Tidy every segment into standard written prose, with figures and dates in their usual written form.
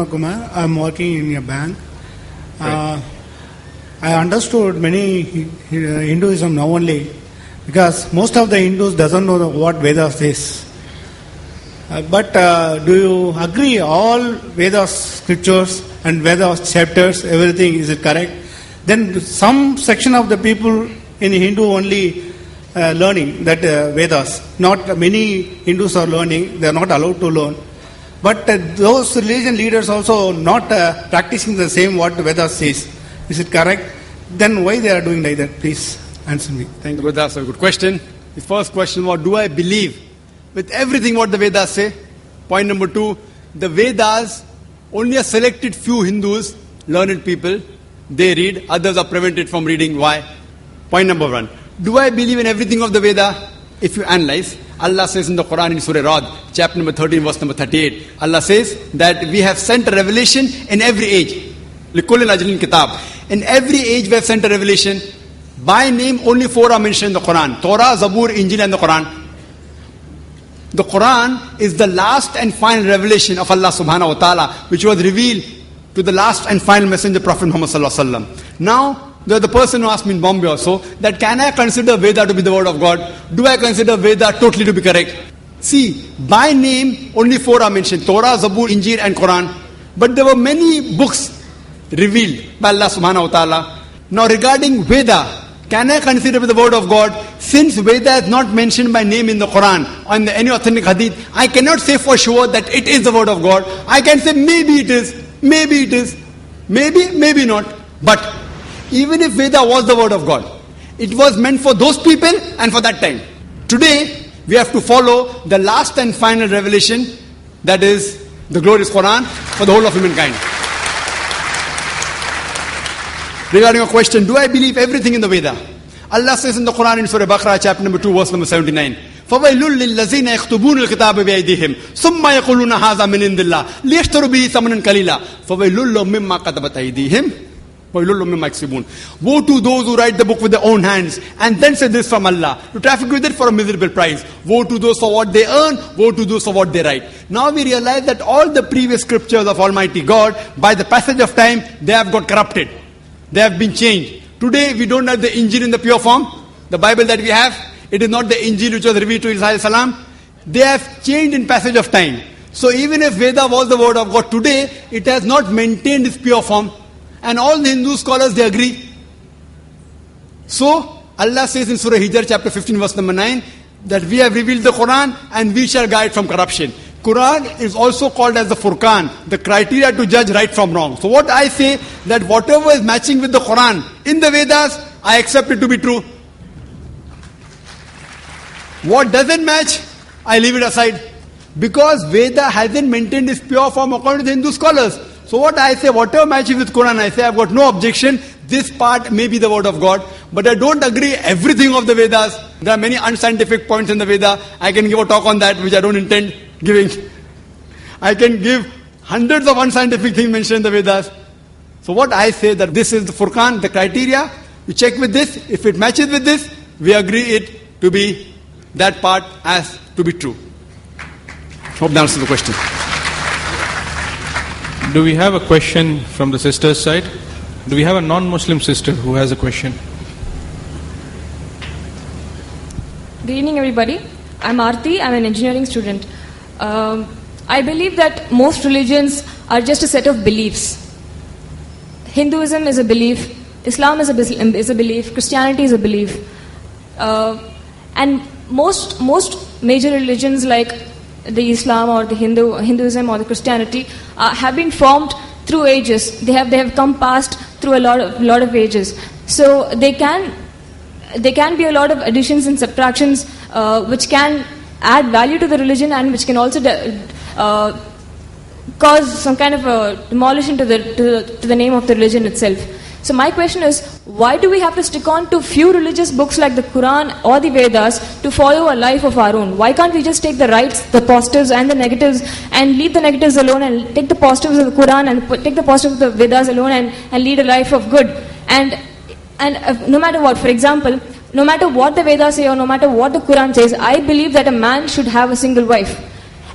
Pranab Kumar. I'm working in a bank. I understood many Hinduism now only because most of the Hindus doesn't know what Vedas is. But do you agree all Vedas scriptures and Vedas chapters, everything, is it correct? Then some section of the people in Hindu only learning that Vedas. Not many Hindus are learning, they are not allowed to learn. But those religion leaders also not practicing the same what Vedas says. Is it correct? Then why they are doing like that? Please answer me. Thank you. That's a good question. The first question was, do I believe with everything what the Vedas say? Point number 2, the Vedas, only a selected few Hindus, learned people, they read, others are prevented from reading. Why? Point number 1, do I believe in everything of the Veda? If you analyze, Allah says in the Quran in Surah Ra'd, chapter number 13, verse number 38, Allah says that we have sent a revelation in every age. لِكُلِّ أَجْلٍ كِتَابٍ. In every age we have sent a revelation. By name, only 4 are mentioned in the Quran: Torah, Zabur, Injil and the Quran. The Quran is the last and final revelation of Allah subhanahu wa ta'ala, which was revealed to the last and final messenger, Prophet Muhammad sallallahu alaihi wasallam. Now, there's the person who asked me in Bombay also, that can I consider Veda to be the word of God? Do I consider Veda totally to be correct? See, by name, only 4 are mentioned: Torah, Zabur, Injil and Quran. But there were many books revealed by Allah subhanahu wa ta'ala. Now regarding Veda, can I consider it the word of God? Since Veda is not mentioned by name in the Quran or in any authentic hadith, I cannot say for sure that it is the word of God. I can say maybe it is, maybe not. But even if Veda was the word of God, it was meant for those people and for that time. Today, we have to follow the last and final revelation, that is the glorious Quran, for the whole of humankind. Regarding your question, do I believe everything in the Veda? Allah says in the Quran in Surah Baqarah, chapter number 2, verse number 79, فَوَيْلٌ لِلَّذِينَ يَكْتُبُونَ الْكِتَابَ بِأَيْدِيهِمْ ثُمَّ يَقُولُونَ هَذَا مِنْ عِنْدِ اللَّهِ لِيَشْتَرُوا بِهِ ثَمَنًا قَلِيلًا فَوَيْلٌ لَهُم مِّمَّا كَتَبَتْ أَيْدِيهِمْ وَوَيْلٌ لَهُم مِّمَّا يَكْسِبُونَ. Woe to those who write the book with their own hands and then say this from Allah, to traffic with it for a miserable price. Woe to those for what they earn, woe to those for what they write. Now we realize that all the previous scriptures of Almighty God, by the passage of time, they have got corrupted. They have been changed. Today we don't have the Injil in the pure form. The Bible that we have, it is not the Injil which was revealed to Isa alayhi salam. They have changed in passage of time. So even if Veda was the word of God today, it has not maintained its pure form. And all the Hindu scholars, they agree. So Allah says in Surah Hijr chapter 15 verse number 9, that we have revealed the Quran and we shall guide from corruption. Quran is also called as the Furqan, the criteria to judge right from wrong. So what I say, that whatever is matching with the Quran in the Vedas, I accept it to be true. What doesn't match, I leave it aside. Because Veda hasn't maintained its pure form according to the Hindu scholars. So what I say, whatever matches with Quran, I say I've got no objection. This part may be the word of God. But I don't agree everything of the Vedas. There are many unscientific points in the Veda. I can give a talk on that, which I don't intend giving. I can give hundreds of unscientific things mentioned in the Vedas. So what I say, that this is the Furqan, the criteria. You check with this. If it matches with this, we agree it to be that part as to be true. Hope that answers the question. Do we have a question from the sister's side? Do we have a non-Muslim sister who has a question? Good evening, everybody. I'm Aarti. I'm an engineering student. I believe that most religions are just a set of beliefs. Hinduism is a belief. Islam is a belief. Christianity is a belief. And most major religions like the Islam or the Hinduism or the Christianity have been formed through ages. They have come past through a lot of ages. So there can be a lot of additions and subtractions which can add value to the religion and which can also cause some kind of a demolition to the name of the religion itself. So my question is, why do we have to stick on to few religious books like the Quran or the Vedas to follow a life of our own? Why can't we just take the rights, the positives and the negatives and leave the negatives alone and take the positives of the Quran and take the positives of the Vedas alone and lead a life of good? And no matter what, for example, no matter what the Vedas say or no matter what the Quran says, I believe that a man should have a single wife.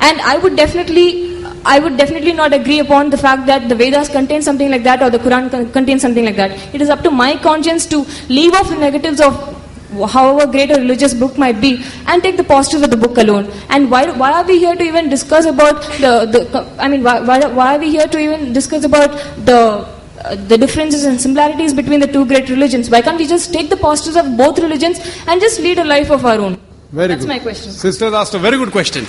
And I would definitely I would definitely not agree upon the fact that the Vedas contain something like that or the Quran contains something like that. It is up to my conscience to leave off the negatives of however great a religious book might be and take the positives of the book alone. And why are we here to even discuss about why are we here to even discuss about the differences and similarities between the two great religions? Why can't we just take the positives of both religions and just lead a life of our own? That's my question. Sisters asked a very good question.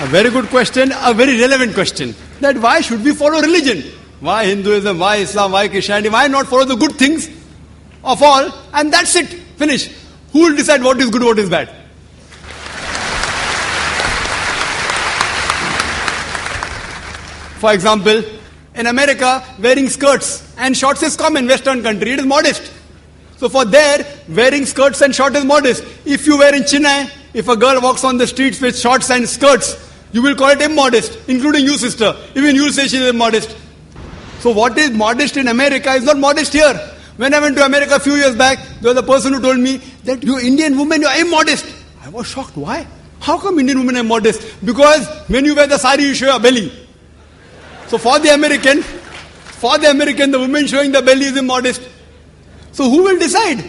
A very good question, a very relevant question. That why should we follow religion? Why Hinduism, why Islam, why Christianity? Why not follow the good things of all? And that's it. Finish. Who will decide what is good, what is bad? For example, in America, wearing skirts and shorts is common. Western country, it is modest. So for there, wearing skirts and shorts is modest. If you wear in Chennai, if a girl walks on the streets with shorts and skirts, you will call it immodest, including you, sister. Even you say she is immodest. So what is modest in America is not modest here. When I went to America a few years back, there was a person who told me that you Indian women, you are immodest. I was shocked. Why? How come Indian women are modest? Because when you wear the sari, you show your belly. So for the American, the woman showing the belly is immodest. So who will decide?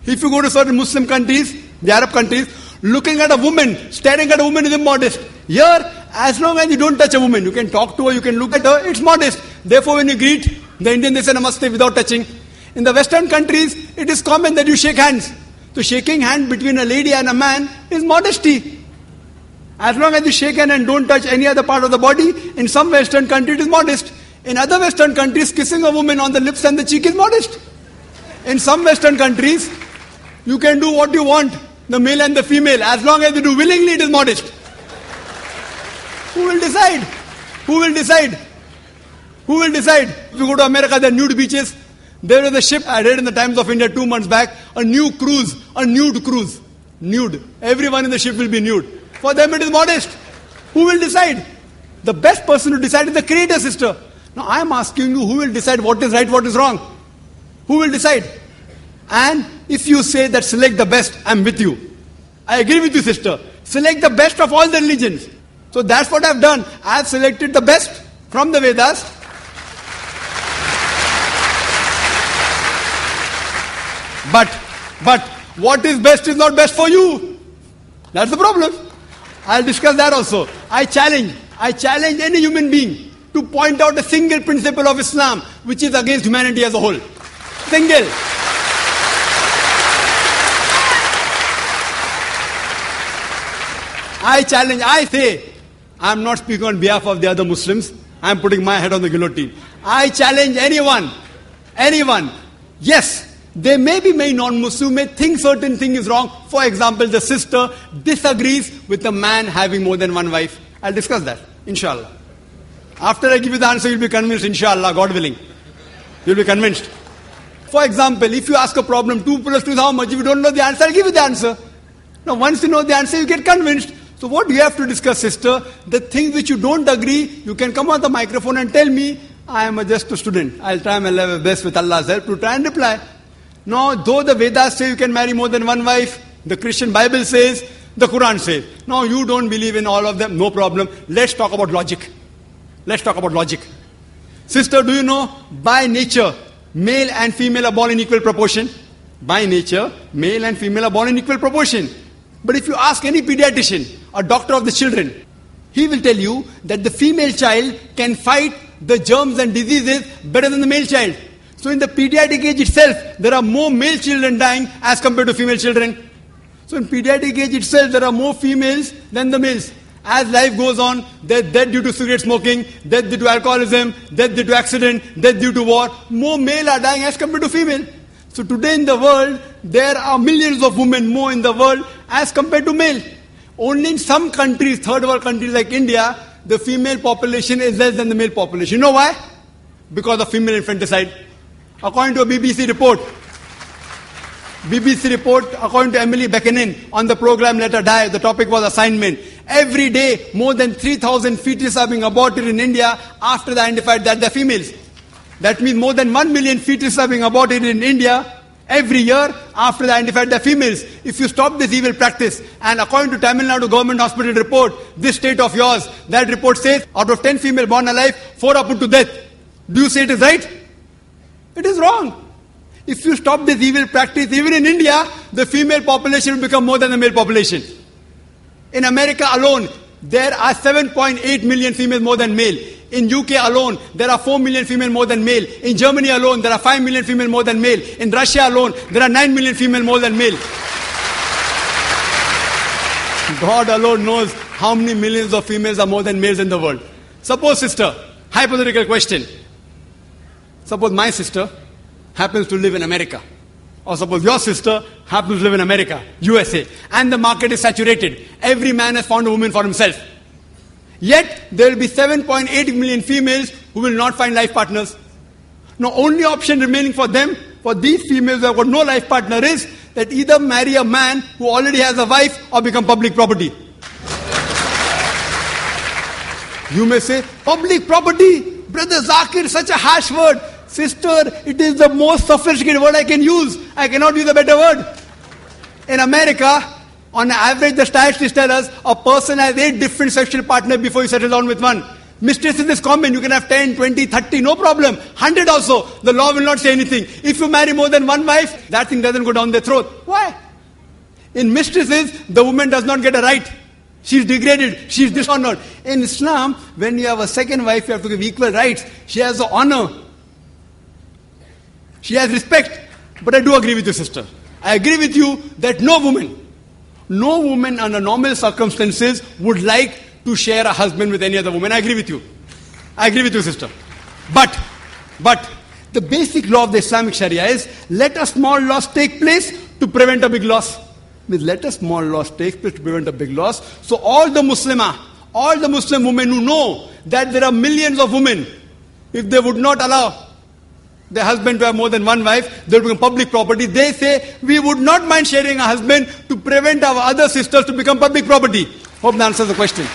If you go to certain Muslim countries, the Arab countries, looking at a woman, staring at a woman is immodest. Here, as long as you don't touch a woman, you can talk to her, you can look at her, it's modest. Therefore, when you greet the Indian, they say namaste without touching. In the Western countries, it is common that you shake hands. So shaking hand between a lady and a man is modesty. As long as you shake hand and don't touch any other part of the body, in some Western countries it is modest. In other Western countries, kissing a woman on the lips and the cheek is modest. In some Western countries, you can do what you want, the male and the female. As long as you do willingly, it is modest. Who will decide? Who will decide? Who will decide? If you go to America, there are nude beaches. There was a ship, I read in the Times of India 2 months back, a nude cruise. Nude. Everyone in the ship will be nude. For them it is modest. Who will decide? The best person to decide is the Creator, sister. Now I am asking you, who will decide what is right, what is wrong? Who will decide? And if you say that select the best, I am with you. I agree with you, sister. Select the best of all the religions. So that's what I have done. I have selected the best from the Vedas. But what is best is not best for you. That's the problem. I'll discuss that also. I challenge any human being to point out a single principle of Islam which is against humanity as a whole. Single. I challenge, I say, I am not speaking on behalf of the other Muslims. I am putting my head on the guillotine. I challenge anyone. Yes, they may be non-Muslim, may think certain thing is wrong. For example, the sister disagrees with the man having more than one wife. I'll discuss that, inshallah. After I give you the answer, you'll be convinced, inshallah, God willing. You'll be convinced. For example, if you ask a problem, 2 plus 2 is how much? If you don't know the answer, I'll give you the answer. Now, once you know the answer, you get convinced. So what do you have to discuss, sister? The things which you don't agree, you can come on the microphone and tell me, I am just a student. I'll try my level best with Allah's help to try and reply. Now, though the Vedas say you can marry more than one wife, the Christian Bible says, the Quran says. Now, you don't believe in all of them, no problem. Let's talk about logic. Sister, do you know, by nature, male and female are born in equal proportion? By nature, male and female are born in equal proportion. But if you ask any pediatrician, a doctor of the children, he will tell you that the female child can fight the germs and diseases better than the male child. So in the pediatric age itself, there are more male children dying as compared to female children. So in pediatric age itself, there are more females than the males. As life goes on, death due to cigarette smoking, death due to alcoholism, death due to accident, death due to war, more male are dying as compared to female. So today in the world, there are millions of women more in the world as compared to male. Only in some countries, third world countries like India, the female population is less than the male population. You know why? Because of female infanticide. According to a BBC report, according to Emily Buchanan, on the program Let Her Die, the topic was assignment. Every day, more than 3,000 fetuses are being aborted in India after they identified that they're females. That means more than 1 million fetuses are being aborted in India Every year, after they identified the females, if you stop this evil practice, and according to Tamil Nadu government hospital report, this state of yours, that report says, out of 10 females born alive, 4 are put to death. Do you say it is right? It is wrong. If you stop this evil practice, even in India, the female population will become more than the male population. In America alone, there are 7.8 million females more than male. In UK alone, there are 4 million females more than male. In Germany alone, there are 5 million females more than male. In Russia alone, there are 9 million females more than male. God alone knows how many millions of females are more than males in the world. Suppose, sister, hypothetical question. Suppose my sister happens to live in America. Or suppose your sister happens to live in America, USA. And the market is saturated. Every man has found a woman for himself. Yet, there will be 7.8 million females who will not find life partners. Now, only option remaining for them, for these females who have got no life partner, is that either marry a man who already has a wife or become public property. You may say, public property? Brother Zakir, such a harsh word. Sister, it is the most sophisticated word I can use. I cannot use a better word. In America, on average, the statistics tell us a person has 8 different sexual partners before you settle down with one. Mistresses is common. You can have 10, 20, 30, no problem. 100 also. The law will not say anything. If you marry more than one wife, that thing doesn't go down their throat. Why? In mistresses, the woman does not get a right. She is degraded. She is dishonored. In Islam, when you have a second wife, you have to give equal rights. She has the honor. She has respect. But I do agree with you, sister. I agree with you that no woman under normal circumstances would like to share a husband with any other woman. I agree with you. I agree with you, sister. But the basic law of the Islamic Sharia is, let a small loss take place to prevent a big loss. Means let a small loss take place to prevent a big loss. So all the Muslim women who know that there are millions of women, if they would not allow their husband to have more than one wife, they will become public property. They say, we would not mind sharing a husband to prevent our other sisters to become public property. Hope that answers the question.